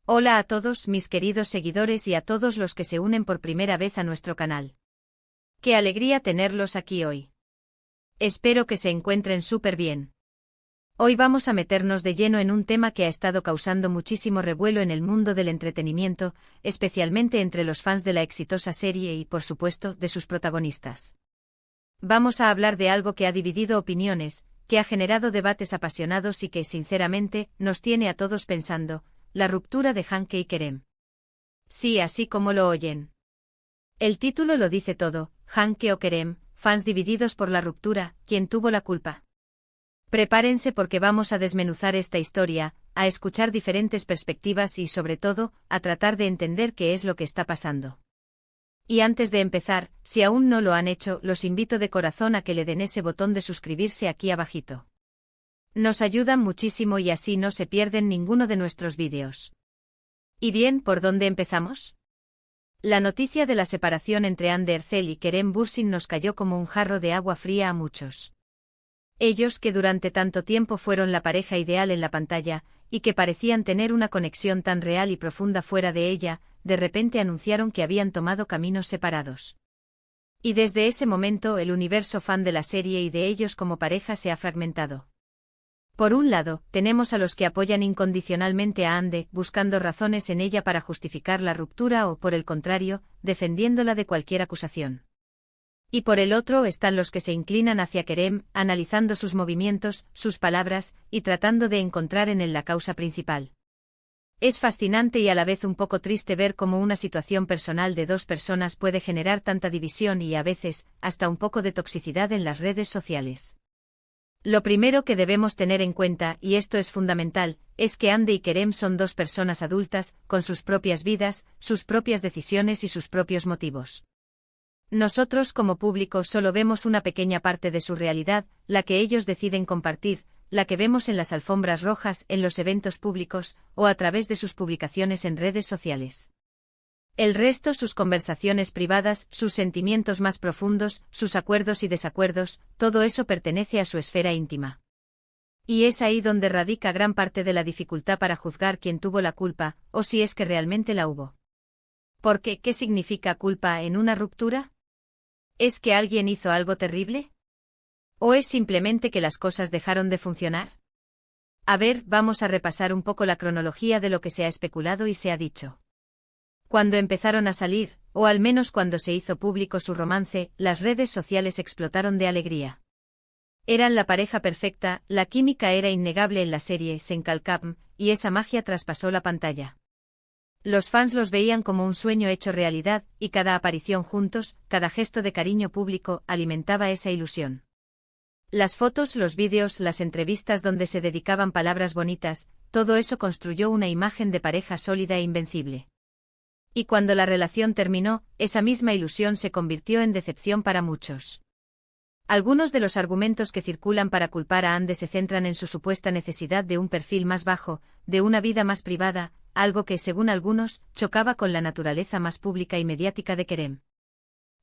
Hola a todos mis queridos seguidores y a todos los que se unen por primera vez a nuestro canal. Qué alegría tenerlos aquí hoy. Espero que se encuentren súper bien. Hoy vamos a meternos de lleno en un tema que ha estado causando muchísimo revuelo en el mundo del entretenimiento, especialmente entre los fans de la exitosa serie y, por supuesto, de sus protagonistas. Vamos a hablar de algo que ha dividido opiniones, que ha generado debates apasionados y que, sinceramente, nos tiene a todos pensando: la ruptura de Hanke y Kerem. Sí, así como lo oyen. El título lo dice todo: Hanke o Kerem, fans divididos por la ruptura, ¿quién tuvo la culpa? Prepárense porque vamos a desmenuzar esta historia, a escuchar diferentes perspectivas y, sobre todo, a tratar de entender qué es lo que está pasando. Y antes de empezar, si aún no lo han hecho, los invito de corazón a que le den ese botón de suscribirse aquí abajito. Nos ayudan muchísimo y así no se pierden ninguno de nuestros vídeos. ¿Y bien, por dónde empezamos? La noticia de la separación entre Hande Erçel y Kerem Bürsin nos cayó como un jarro de agua fría a muchos. Ellos que durante tanto tiempo fueron la pareja ideal en la pantalla, y que parecían tener una conexión tan real y profunda fuera de ella, de repente anunciaron que habían tomado caminos separados. Y desde ese momento el universo fan de la serie y de ellos como pareja se ha fragmentado. Por un lado, tenemos a los que apoyan incondicionalmente a Hande, buscando razones en ella para justificar la ruptura o, por el contrario, defendiéndola de cualquier acusación. Y por el otro están los que se inclinan hacia Kerem, analizando sus movimientos, sus palabras, y tratando de encontrar en él la causa principal. Es fascinante y a la vez un poco triste ver cómo una situación personal de dos personas puede generar tanta división y a veces, hasta un poco de toxicidad en las redes sociales. Lo primero que debemos tener en cuenta, y esto es fundamental, es que Hande y Kerem son dos personas adultas, con sus propias vidas, sus propias decisiones y sus propios motivos. Nosotros como público solo vemos una pequeña parte de su realidad, la que ellos deciden compartir, la que vemos en las alfombras rojas, en los eventos públicos, o a través de sus publicaciones en redes sociales. El resto, sus conversaciones privadas, sus sentimientos más profundos, sus acuerdos y desacuerdos, todo eso pertenece a su esfera íntima. Y es ahí donde radica gran parte de la dificultad para juzgar quién tuvo la culpa, o si es que realmente la hubo. Porque, ¿qué significa culpa en una ruptura? ¿Es que alguien hizo algo terrible? ¿O es simplemente que las cosas dejaron de funcionar? A ver, vamos a repasar un poco la cronología de lo que se ha especulado y se ha dicho. Cuando empezaron a salir, o al menos cuando se hizo público su romance, las redes sociales explotaron de alegría. Eran la pareja perfecta, la química era innegable en la serie Senkalkam, y esa magia traspasó la pantalla. Los fans los veían como un sueño hecho realidad, y cada aparición juntos, cada gesto de cariño público, alimentaba esa ilusión. Las fotos, los vídeos, las entrevistas donde se dedicaban palabras bonitas, todo eso construyó una imagen de pareja sólida e invencible. Y cuando la relación terminó, esa misma ilusión se convirtió en decepción para muchos. Algunos de los argumentos que circulan para culpar a Hande se centran en su supuesta necesidad de un perfil más bajo, de una vida más privada, algo que, según algunos, chocaba con la naturaleza más pública y mediática de Kerem.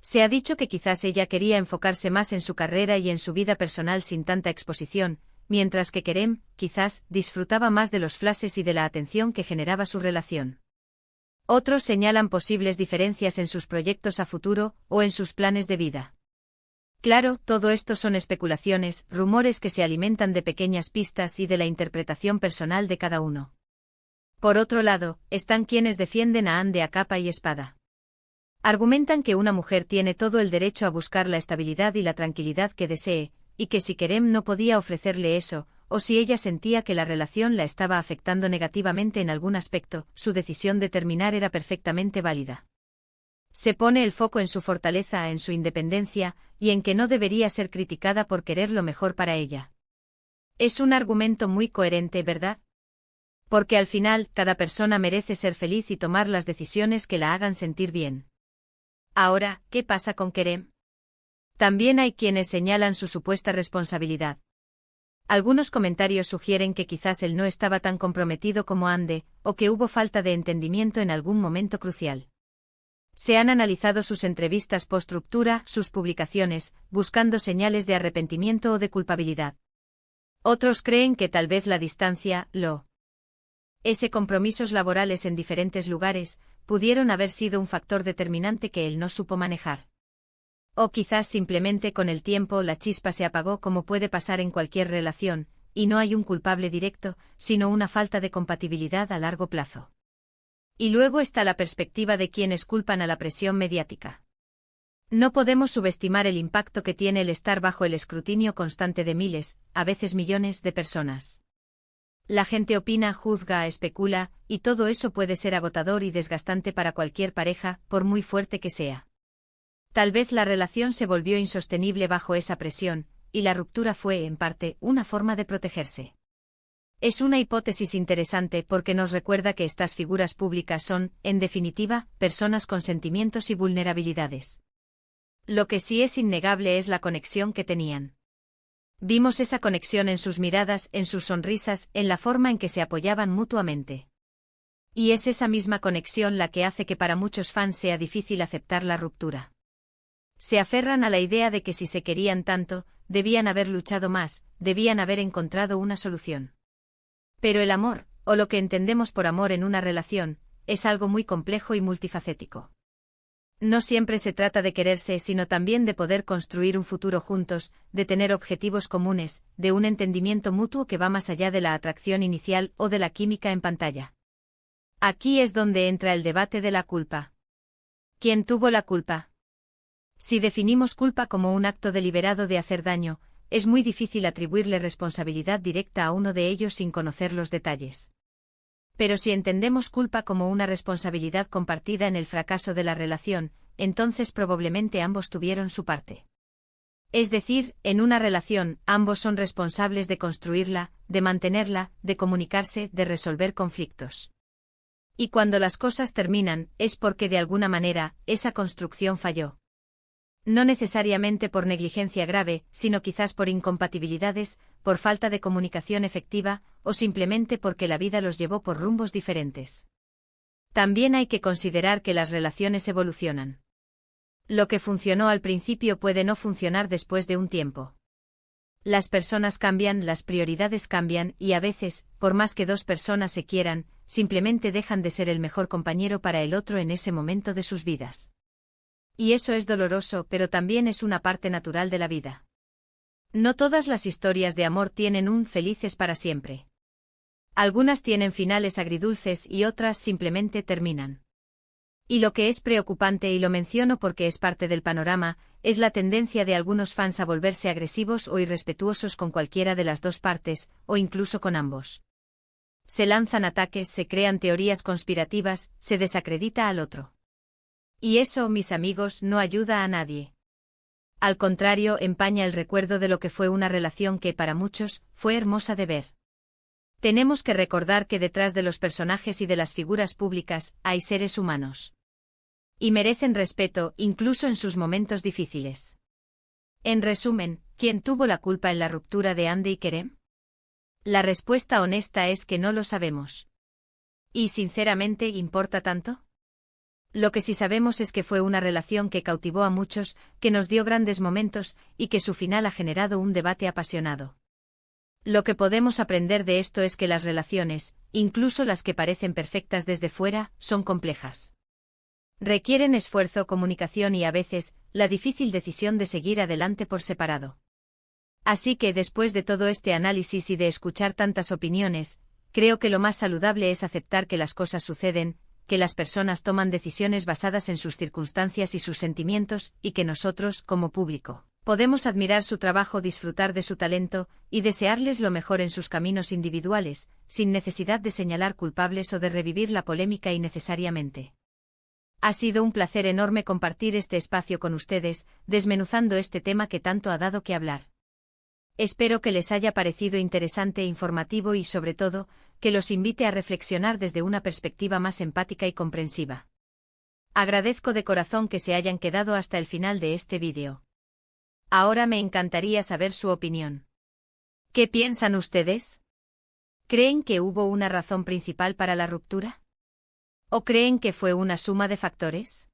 Se ha dicho que quizás ella quería enfocarse más en su carrera y en su vida personal sin tanta exposición, mientras que Kerem, quizás, disfrutaba más de los flashes y de la atención que generaba su relación. Otros señalan posibles diferencias en sus proyectos a futuro, o en sus planes de vida. Claro, todo esto son especulaciones, rumores que se alimentan de pequeñas pistas y de la interpretación personal de cada uno. Por otro lado, están quienes defienden a Hande a capa y espada. Argumentan que una mujer tiene todo el derecho a buscar la estabilidad y la tranquilidad que desee, y que si Kerem no podía ofrecerle eso, o si ella sentía que la relación la estaba afectando negativamente en algún aspecto, su decisión de terminar era perfectamente válida. Se pone el foco en su fortaleza, en su independencia, y en que no debería ser criticada por querer lo mejor para ella. Es un argumento muy coherente, ¿verdad? Porque al final, cada persona merece ser feliz y tomar las decisiones que la hagan sentir bien. Ahora, ¿qué pasa con Kerem? También hay quienes señalan su supuesta responsabilidad. Algunos comentarios sugieren que quizás él no estaba tan comprometido como Hande, o que hubo falta de entendimiento en algún momento crucial. Se han analizado sus entrevistas post-ruptura, sus publicaciones, buscando señales de arrepentimiento o de culpabilidad. Otros creen que tal vez la distancia lo Ese compromisos laborales en diferentes lugares pudieron haber sido un factor determinante que él no supo manejar. O quizás simplemente con el tiempo la chispa se apagó, como puede pasar en cualquier relación, y no hay un culpable directo, sino una falta de compatibilidad a largo plazo. Y luego está la perspectiva de quienes culpan a la presión mediática. No podemos subestimar el impacto que tiene el estar bajo el escrutinio constante de miles, a veces millones, de personas. La gente opina, juzga, especula, y todo eso puede ser agotador y desgastante para cualquier pareja, por muy fuerte que sea. Tal vez la relación se volvió insostenible bajo esa presión, y la ruptura fue, en parte, una forma de protegerse. Es una hipótesis interesante porque nos recuerda que estas figuras públicas son, en definitiva, personas con sentimientos y vulnerabilidades. Lo que sí es innegable es la conexión que tenían. Vimos esa conexión en sus miradas, en sus sonrisas, en la forma en que se apoyaban mutuamente. Y es esa misma conexión la que hace que para muchos fans sea difícil aceptar la ruptura. Se aferran a la idea de que si se querían tanto, debían haber luchado más, debían haber encontrado una solución. Pero el amor, o lo que entendemos por amor en una relación, es algo muy complejo y multifacético. No siempre se trata de quererse, sino también de poder construir un futuro juntos, de tener objetivos comunes, de un entendimiento mutuo que va más allá de la atracción inicial o de la química en pantalla. Aquí es donde entra el debate de la culpa. ¿Quién tuvo la culpa? Si definimos culpa como un acto deliberado de hacer daño, es muy difícil atribuirle responsabilidad directa a uno de ellos sin conocer los detalles. Pero si entendemos culpa como una responsabilidad compartida en el fracaso de la relación, entonces probablemente ambos tuvieron su parte. Es decir, en una relación, ambos son responsables de construirla, de mantenerla, de comunicarse, de resolver conflictos. Y cuando las cosas terminan, es porque de alguna manera, esa construcción falló. No necesariamente por negligencia grave, sino quizás por incompatibilidades, por falta de comunicación efectiva, o simplemente porque la vida los llevó por rumbos diferentes. También hay que considerar que las relaciones evolucionan. Lo que funcionó al principio puede no funcionar después de un tiempo. Las personas cambian, las prioridades cambian, y a veces, por más que dos personas se quieran, simplemente dejan de ser el mejor compañero para el otro en ese momento de sus vidas. Y eso es doloroso, pero también es una parte natural de la vida. No todas las historias de amor tienen un felices para siempre. Algunas tienen finales agridulces y otras simplemente terminan. Y lo que es preocupante, y lo menciono porque es parte del panorama, es la tendencia de algunos fans a volverse agresivos o irrespetuosos con cualquiera de las dos partes, o incluso con ambos. Se lanzan ataques, se crean teorías conspirativas, se desacredita al otro. Y eso, mis amigos, no ayuda a nadie. Al contrario, empaña el recuerdo de lo que fue una relación que, para muchos, fue hermosa de ver. Tenemos que recordar que detrás de los personajes y de las figuras públicas, hay seres humanos. Y merecen respeto, incluso en sus momentos difíciles. En resumen, ¿quién tuvo la culpa en la ruptura de Andy y Kerem? La respuesta honesta es que no lo sabemos. ¿Y sinceramente importa tanto? Lo que sí sabemos es que fue una relación que cautivó a muchos, que nos dio grandes momentos, y que su final ha generado un debate apasionado. Lo que podemos aprender de esto es que las relaciones, incluso las que parecen perfectas desde fuera, son complejas. Requieren esfuerzo, comunicación y a veces, la difícil decisión de seguir adelante por separado. Así que después de todo este análisis y de escuchar tantas opiniones, creo que lo más saludable es aceptar que las cosas suceden, que las personas toman decisiones basadas en sus circunstancias y sus sentimientos, y que nosotros, como público, podemos admirar su trabajo, disfrutar de su talento, y desearles lo mejor en sus caminos individuales, sin necesidad de señalar culpables o de revivir la polémica innecesariamente. Ha sido un placer enorme compartir este espacio con ustedes, desmenuzando este tema que tanto ha dado que hablar. Espero que les haya parecido interesante e informativo y, sobre todo, que los invite a reflexionar desde una perspectiva más empática y comprensiva. Agradezco de corazón que se hayan quedado hasta el final de este vídeo. Ahora me encantaría saber su opinión. ¿Qué piensan ustedes? ¿Creen que hubo una razón principal para la ruptura? ¿O creen que fue una suma de factores?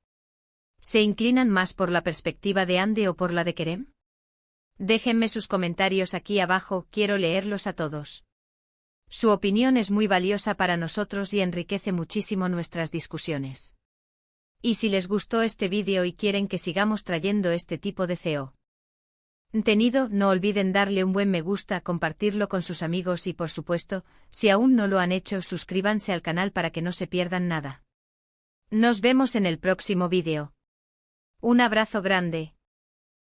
¿Se inclinan más por la perspectiva de Andy o por la de Kerem? Déjenme sus comentarios aquí abajo, quiero leerlos a todos. Su opinión es muy valiosa para nosotros y enriquece muchísimo nuestras discusiones. Y si les gustó este vídeo y quieren que sigamos trayendo este tipo de contenido, no olviden darle un buen me gusta, compartirlo con sus amigos y por supuesto, si aún no lo han hecho, suscríbanse al canal para que no se pierdan nada. Nos vemos en el próximo vídeo. Un abrazo grande.